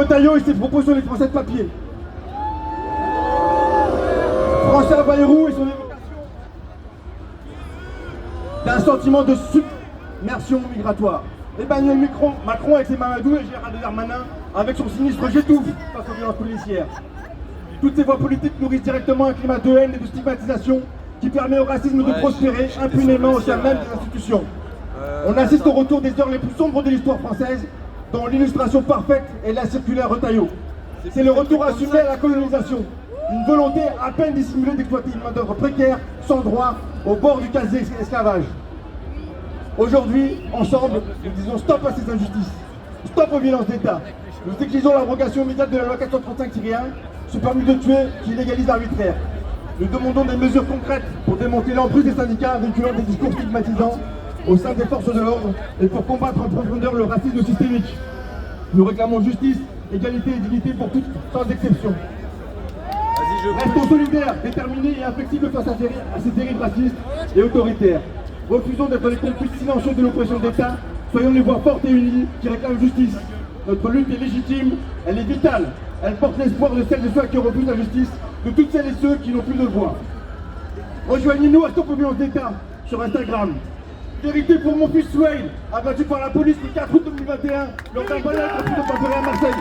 Retailleau et ses propos sur les Français de papier. François Bayrou et son évocation d'un sentiment de submersion migratoire. Emmanuel Macron avec ses Mamadou et Gérald Darmanin avec son sinistre j'étouffe face aux violences policières. Toutes ces voies politiques nourrissent directement un climat de haine et de stigmatisation qui permet au racisme de prospérer impunément au sein même des institutions. On assiste au retour des heures les plus sombres de l'histoire française, dont l'illustration parfaite est la circulaire Retailleau. C'est le retour assumé à la colonisation, une volonté à peine dissimulée d'exploiter une main-d'œuvre précaire, sans droit, au bord du casier esclavage. Aujourd'hui, ensemble, nous disons stop à ces injustices, stop aux violences d'État. Nous exigeons l'abrogation immédiate de la loi 435-1, ce permis de tuer qui légalise l'arbitraire. Nous demandons des mesures concrètes pour démonter l'emprise des syndicats véhiculant des discours stigmatisants au sein des forces de l'ordre et pour combattre en profondeur le racisme systémique. Nous réclamons justice, égalité et dignité pour toutes, sans exception. Restons solidaires, déterminés et inflexibles face à ces dérives racistes et autoritaires. Refusons d'être les complices silencieux de l'oppression d'État. Soyons les voix fortes et unies qui réclament justice. Notre lutte est légitime, elle est vitale. Elle porte l'espoir de celles et ceux qui refusent la justice, de toutes celles et ceux qui n'ont plus de voix. Rejoignez-nous à Stop aux violences d'État sur Instagram. Vérité pour mon fils Souhail, abattu par la police le 4 août 2021 lors d'un voyage de Marseille.